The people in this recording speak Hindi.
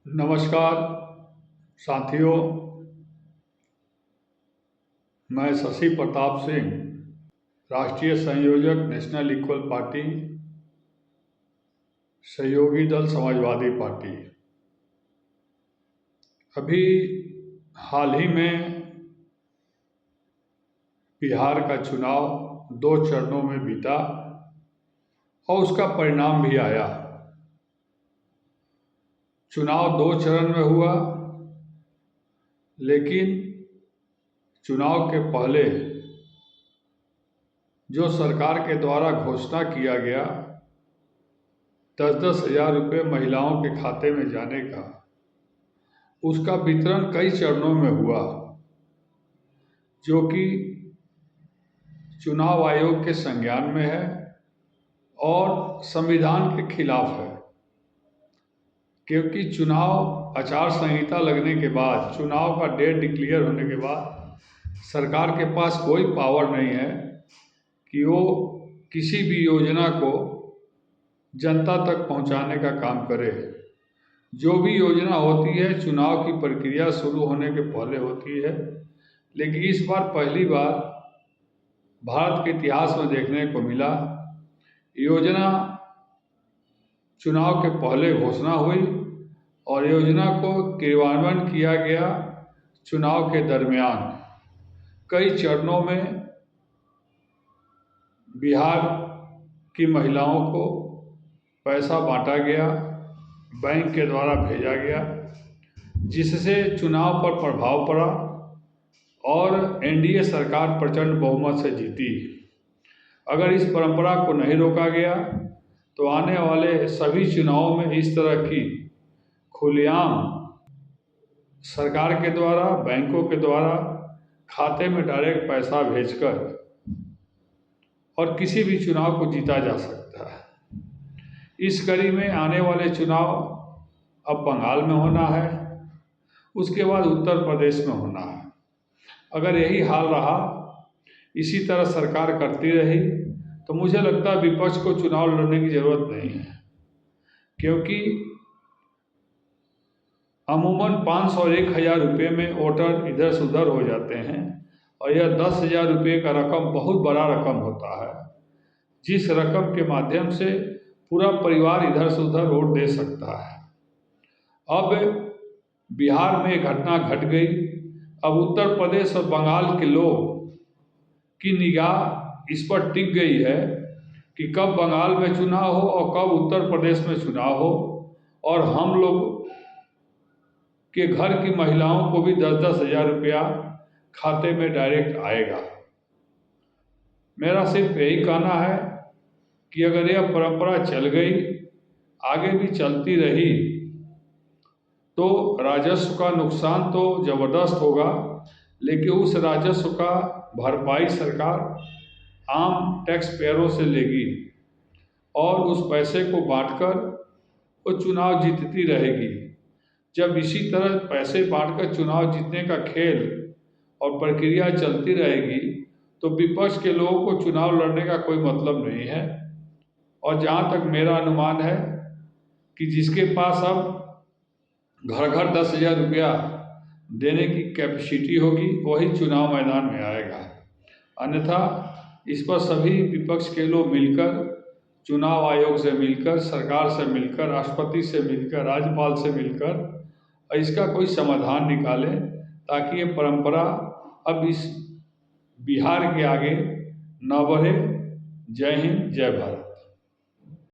नमस्कार साथियों, मैं शशि प्रताप सिंह, राष्ट्रीय संयोजक नेशनल इक्वल पार्टी, सहयोगी दल समाजवादी पार्टी। अभी हाल ही में बिहार का चुनाव 2 चरणों में बीता और उसका परिणाम भी आया। चुनाव 2 चरण में हुआ, लेकिन चुनाव के पहले जो सरकार के द्वारा घोषणा किया गया 10-10 हज़ार रुपये महिलाओं के खाते में जाने का, उसका वितरण कई चरणों में हुआ, जो कि चुनाव आयोग के संज्ञान में है और संविधान के खिलाफ है। क्योंकि चुनाव आचार संहिता लगने के बाद, चुनाव का डेट डिक्लेयर होने के बाद सरकार के पास कोई पावर नहीं है कि वो किसी भी योजना को जनता तक पहुंचाने का काम करे। जो भी योजना होती है चुनाव की प्रक्रिया शुरू होने के पहले होती है, लेकिन इस बार पहली बार भारत के इतिहास में देखने को मिला, योजना चुनाव के पहले घोषणा हुई और योजना को क्रियान्वयन किया गया चुनाव के दरमियान। कई चरणों में बिहार की महिलाओं को पैसा बांटा गया, बैंक के द्वारा भेजा गया, जिससे चुनाव पर प्रभाव पड़ा और एनडीए सरकार प्रचंड बहुमत से जीती। अगर इस परंपरा को नहीं रोका गया तो आने वाले सभी चुनावों में इस तरह की खुलेआम सरकार के द्वारा, बैंकों के द्वारा खाते में डायरेक्ट पैसा भेजकर और किसी भी चुनाव को जीता जा सकता है। इस कड़ी में आने वाले चुनाव अब बंगाल में होना है, उसके बाद उत्तर प्रदेश में होना है। अगर यही हाल रहा, इसी तरह सरकार करती रही, तो मुझे लगता है विपक्ष को चुनाव लड़ने की ज़रूरत नहीं है। क्योंकि अमूमन 500 और 1000 रुपये में वोटर इधर से उधर हो जाते हैं और यह 10,000 रुपये का रकम बहुत बड़ा रकम होता है, जिस रकम के माध्यम से पूरा परिवार इधर से उधर वोट दे सकता है। अब बिहार में घटना घट गई। अब उत्तर प्रदेश और बंगाल के लोग की निगाह इस पर टिक गई है कि कब बंगाल में चुनाव हो और कब उत्तर प्रदेश में चुनाव हो, और हम लोग के घर की महिलाओं को भी 10-10 हज़ार रुपया खाते में डायरेक्ट आएगा। मेरा सिर्फ यही कहना है कि अगर यह परंपरा चल गई, आगे भी चलती रही, तो राजस्व का नुकसान तो ज़बरदस्त होगा, लेकिन उस राजस्व का भरपाई सरकार आम टैक्स पेयरों से लेगी और उस पैसे को बांटकर वो चुनाव जीतती रहेगी। जब इसी तरह पैसे बांटकर चुनाव जीतने का खेल और प्रक्रिया चलती रहेगी, तो विपक्ष के लोगों को चुनाव लड़ने का कोई मतलब नहीं है। और जहाँ तक मेरा अनुमान है कि जिसके पास अब घर घर 10,000 रुपया देने की कैपेसिटी होगी, वही चुनाव मैदान में आएगा। अन्यथा इस पर सभी विपक्ष के लोग मिलकर, चुनाव आयोग से मिलकर, सरकार से मिलकर, राष्ट्रपति से मिलकर, राज्यपाल से मिलकर इसका कोई समाधान निकालें, ताकि ये परंपरा अब इस बिहार के आगे न बढ़े। जय हिंद, जय भारत।